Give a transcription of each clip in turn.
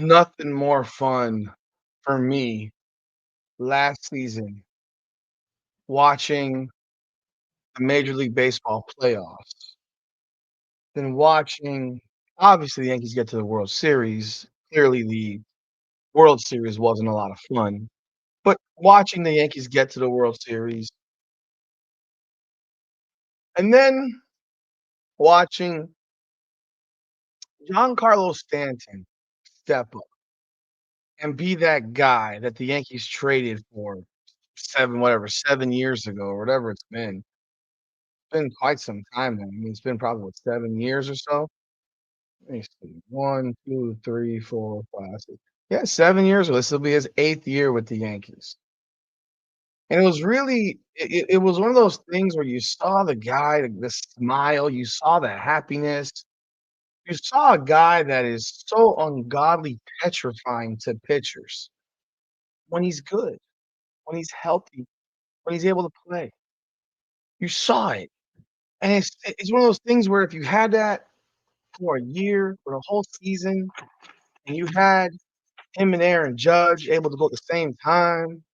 nothing more fun for me last season watching the Major League Baseball playoffs than watching obviously, the Yankees get to the World Series. Clearly, the World Series wasn't a lot of fun, but watching the Yankees get to the World Series and then watching Giancarlo Stanton step up and be that guy that the Yankees traded for 7 years ago or whatever it's been. Been quite some time now. I mean, it's been probably, what, 7 years or so? Let me see. 1, 2, 3, 4, 5, 6. Yeah, 7 years. This will be his 8th year with the Yankees. And it was really it was one of those things where you saw the guy, the smile, you saw the happiness. You saw a guy that is so ungodly petrifying to pitchers when he's good, when he's healthy, when he's able to play. You saw it. And it's one of those things where if you had that for a year, for a whole season, and you had him and Aaron Judge able to go at the same time,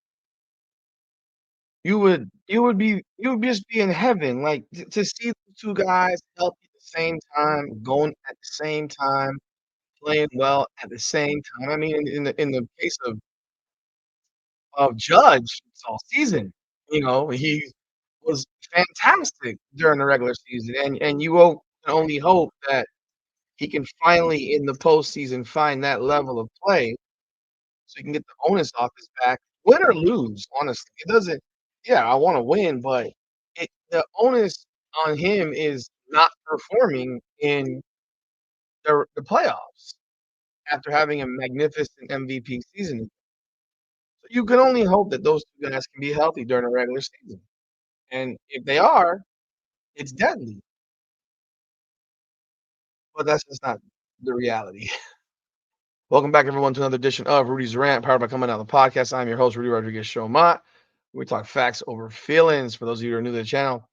you would just be in heaven, like, to see the 2 guys healthy at the same time, going at the same time, playing well at the same time. I mean, in the case of Judge, it's all season, he was fantastic during the regular season, and can only hope that he can finally, in the postseason, find that level of play so he can get the onus off his back, win or lose, honestly. It doesn't yeah, I wanna win, but the onus on him is not performing in the playoffs after having a magnificent MVP season. So you can only hope that those 2 guys can be healthy during the regular season, and if they are, it's deadly, but that's just not the reality. Welcome back, everyone, to another edition of Rudy's Rant, powered by Coming Out the Podcast. I'm your host, Rudy Rodriguez Showmont. We talk facts over feelings. For those of you who are new to the channel,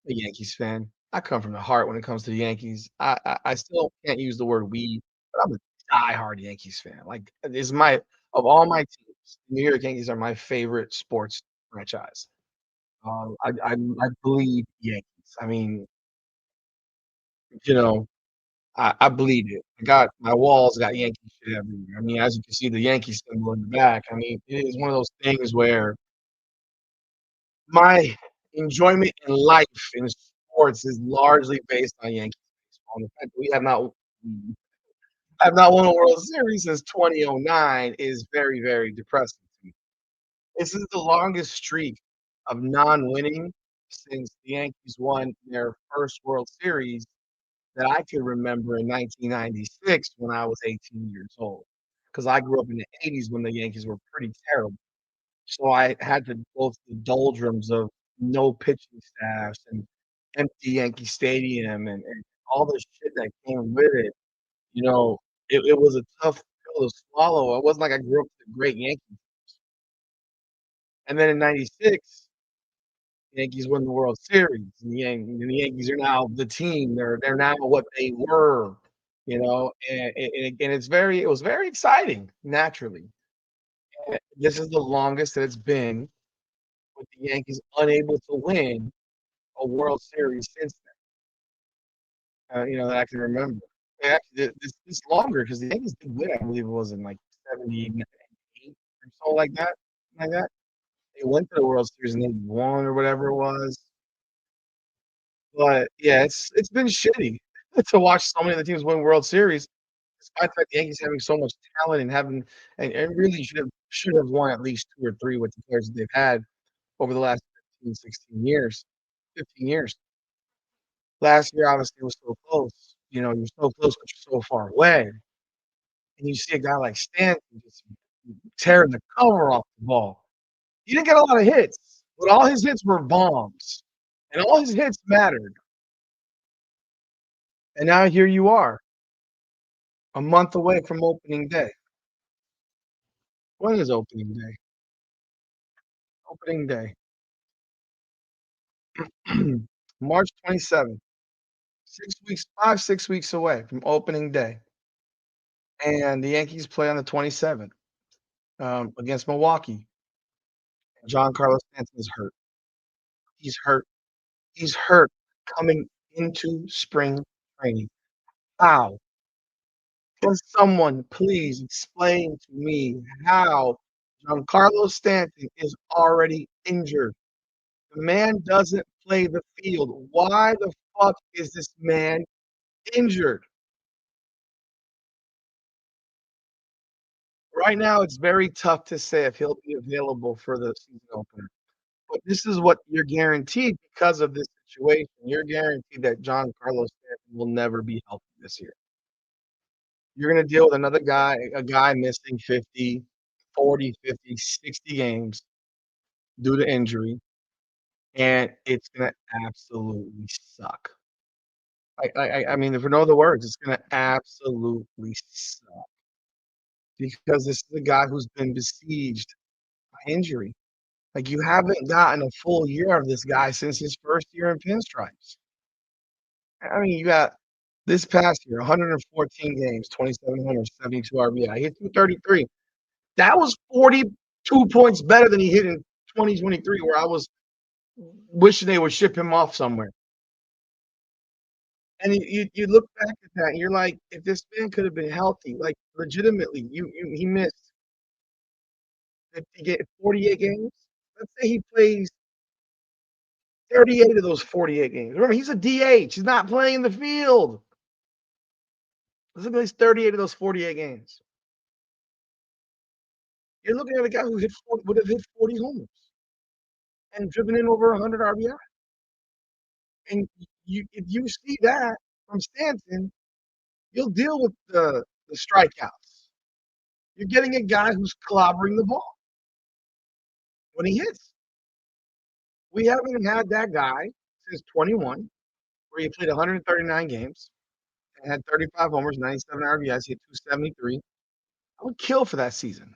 I'm a Yankees fan. I come from the heart when it comes to the Yankees. I still can't use the word "we," but I'm a diehard Yankees fan. Like, it's my of all my teams, the New York Yankees are my favorite sports franchise. I bleed Yankees. I mean, you know, I bleed it. My walls got Yankee shit everywhere. I mean, as you can see, the Yankee symbol in the back. I mean, it is one of those things where my enjoyment in life in sports is largely based on Yankee baseball. And the fact that we have not won a World Series since 2009 is very, very depressing to me. This is the longest streak of non-winning since the Yankees won their first World Series that I can remember in 1996 when I was 18 years old, because I grew up in the '80s when the Yankees were pretty terrible. So I had to go through the doldrums of no pitching staffs and empty Yankee Stadium and all the shit that came with it. You know, it was a tough pill to swallow. It wasn't like I grew up with a great Yankee. And then in '96, the Yankees won the World Series, and the Yankees are now the team. They're now what they were, and it was very exciting, naturally. This is the longest that it's been with the Yankees unable to win a World Series since then, that I can remember. Actually, this longer because the Yankees did win, I believe it was in, like, '78 or something like that. They went to the World Series and they won or whatever it was. But, yeah, it's been shitty to watch so many of the teams win World Series despite the fact the Yankees having so much talent and having and really should have won at least 2 or 3 with the players that they've had over the last 15, 16 years, 15 years. Last year, obviously, was so close. You're so close, but you're so far away. And you see a guy like Stanton just tearing the cover off the ball. He didn't get a lot of hits, but all his hits were bombs, and all his hits mattered. And now here you are, a month away from opening day. When is opening day? Opening day, March 27th. 6 weeks, 5, 6 weeks away from opening day. and the Yankees play on the 27th, against Milwaukee. Giancarlo Stanton is hurt. He's hurt. He's hurt coming into spring training. How? Can someone please explain to me how Giancarlo Stanton is already injured? The man doesn't play the field. Why the fuck is this man injured? Right now, it's very tough to say if he'll be available for the season opener. But this is what you're guaranteed because of this situation. You're guaranteed that Giancarlo Stanton will never be healthy this year. You're gonna deal with another guy, a guy missing 50, 40, 50, 60 games due to injury, and it's gonna absolutely suck. I mean, for no other words, it's gonna absolutely suck because this is a guy who's been besieged by injury. Like, you haven't gotten a full year of this guy since his first year in pinstripes. I mean, you got this past year, 114 games, 2,772 RBI. He hit 233. That was 42 points better than he hit in 2023, where I was wishing they would ship him off somewhere. And you look back at that and you're like, if this man could have been healthy, like legitimately, he missed 48 games. Let's say he plays 38 of those 48 games. Remember, he's a DH. He's not playing in the field. Let's say he plays 38 of those 48 games. You're looking at a guy who would have hit 40 homers and driven in over 100 RBI. And if you see that from Stanton, you'll deal with the strikeouts. You're getting a guy who's clobbering the ball when he hits. We haven't had that guy since 21, where he played 139 games and had 35 homers, 97 RBIs, he hit 273. I would kill for that season.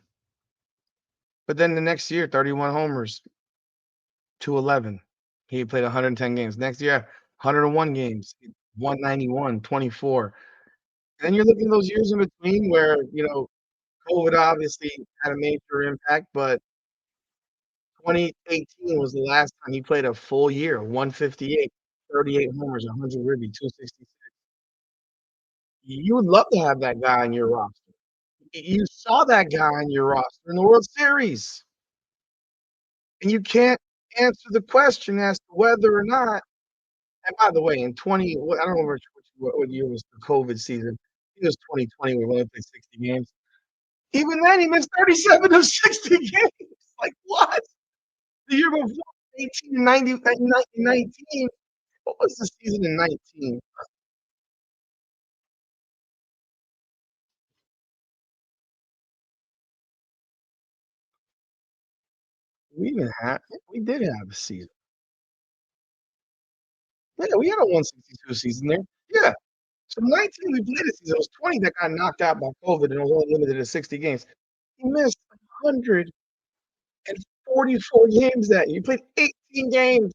But then the next year, 31 homers, 211. He played 110 games. Next year, 101 games, 191, 24. And then you're looking at those years in between where, COVID obviously had a major impact, but 2018 was the last time he played a full year, 158, 38 homers, 100 ribby, 266. You would love to have that guy on your roster. You saw that guy on your roster in the World Series, and you can't answer the question as to whether or not. And by the way, in 20, I don't know what year was the COVID season. I think it was 2020. We only played 60 games. Even then, he missed 37 of 60 games. Like, what? The year before, 18, 90, 19. What was the season in 19? We even had, we did have a season. Yeah, we had a 162 season there. Yeah. So 19, we played a season. It was 20 that got knocked out by COVID and it was only limited to 60 games. He missed 144 games that year. He played 18 games.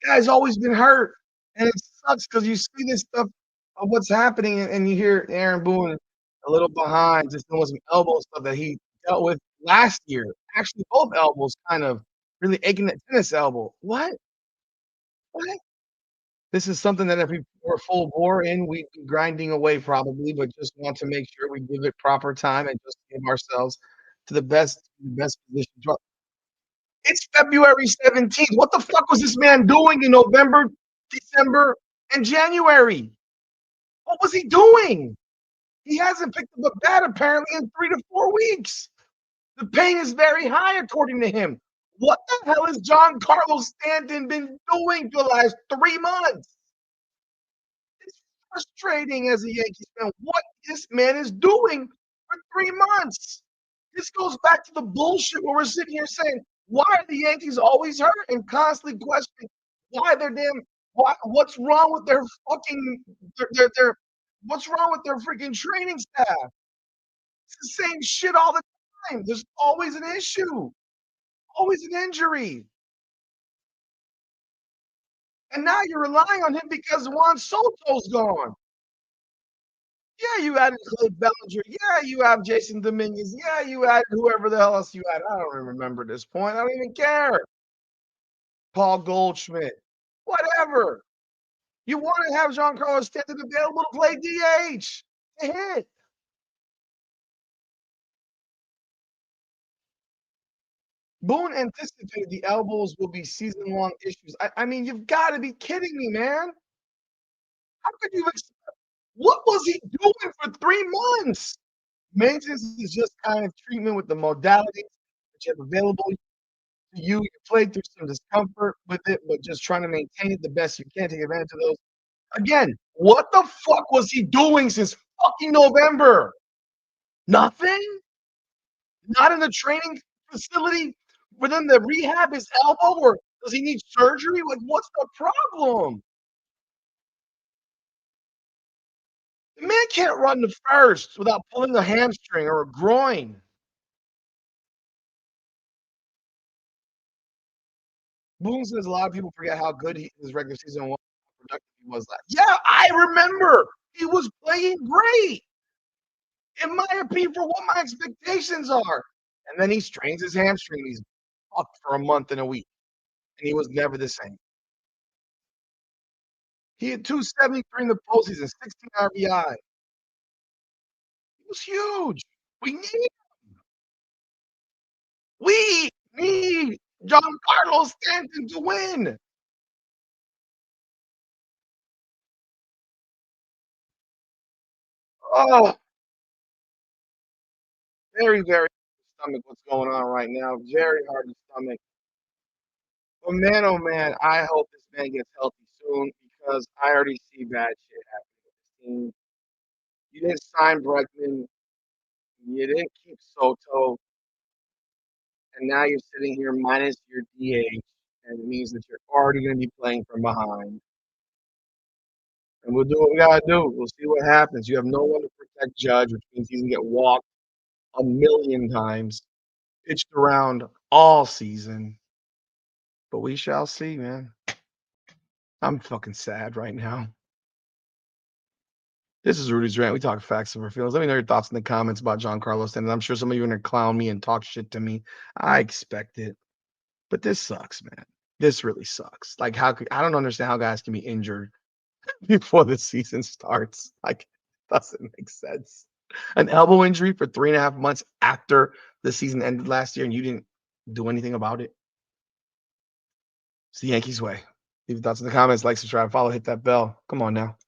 Guy's always been hurt. And it sucks because you see this stuff of what's happening and you hear Aaron Boone a little behind, just doing some elbow stuff that he dealt with last year. Actually, both elbows kind of really aching that tennis elbow. What? What? This is something that if we were full bore in, we'd be grinding away probably, but just want to make sure we give it proper time and just give ourselves to the best position. It's February 17th. What the fuck was this man doing in November, December, and January? What was he doing? He hasn't picked up a bat apparently in 3 to 4 weeks. The pain is very high, according to him. What the hell has Giancarlo Stanton been doing for the last 3 months? It's frustrating as a Yankees fan what this man is doing for 3 months. This goes back to the bullshit where we're sitting here saying, why are the Yankees always hurt and constantly questioning why they're damn what's wrong with their fucking their what's wrong with their freaking training staff? It's the same shit all the time. There's always an issue, always an injury. And now you're relying on him because Juan Soto's gone. Yeah, you added Clay Bellinger. Yeah, you have Jason Dominguez. Yeah, you added whoever the hell else you had. I don't even remember this point. I don't even care. Paul Goldschmidt. Whatever. You want to have Giancarlo Stanton available to play DH. To hit. Boone anticipated the elbows will be season-long issues. I mean, you've got to be kidding me, man. How could you what was he doing for 3 months? Maintenance is just kind of treatment with the modalities that you have available to you. You played through some discomfort with it, but just trying to maintain it the best you can, take advantage of those. Again, what the fuck was he doing since fucking November? Nothing? Not in the training facility within the rehab, his elbow, or does he need surgery? Like, what's the problem? The man can't run to first without pulling a hamstring or a groin. Boone says a lot of people forget how good his regular season was, how productive he was last. Yeah, I remember. He was playing great, in my opinion, for what my expectations are. And then he strains his hamstring. He's fucked for a month and a week, and he was never the same. He had 273 in the postseason, 16 RBI. He was huge. We need we need Giancarlo Stanton to win. Oh, very, very stomach what's going on right now. Very hard to stomach. But man, oh man, I hope this man gets healthy soon because I already see bad shit happening with this team. You didn't sign Bregman, you didn't keep Soto, and now you're sitting here minus your DH, and it means that you're already going to be playing from behind. And we'll do what we gotta do. We'll see what happens. You have no one to protect Judge, which means he's gonna get walked a million times, pitched around all season. But we shall see, man. I'm fucking sad right now. This is Rudy's Rant. We talk facts over feelings. Let me know your thoughts in the comments about Giancarlo Stanton. I'm sure some of you are gonna clown me and talk shit to me. I expect it. But this sucks, man. This really sucks. Like, I don't understand how guys can be injured before the season starts. Like, doesn't make sense. An elbow injury for 3.5 months after the season ended last year, and you didn't do anything about it. It's the Yankees way. Leave your thoughts in the comments. Like, subscribe, follow, hit that bell. Come on now.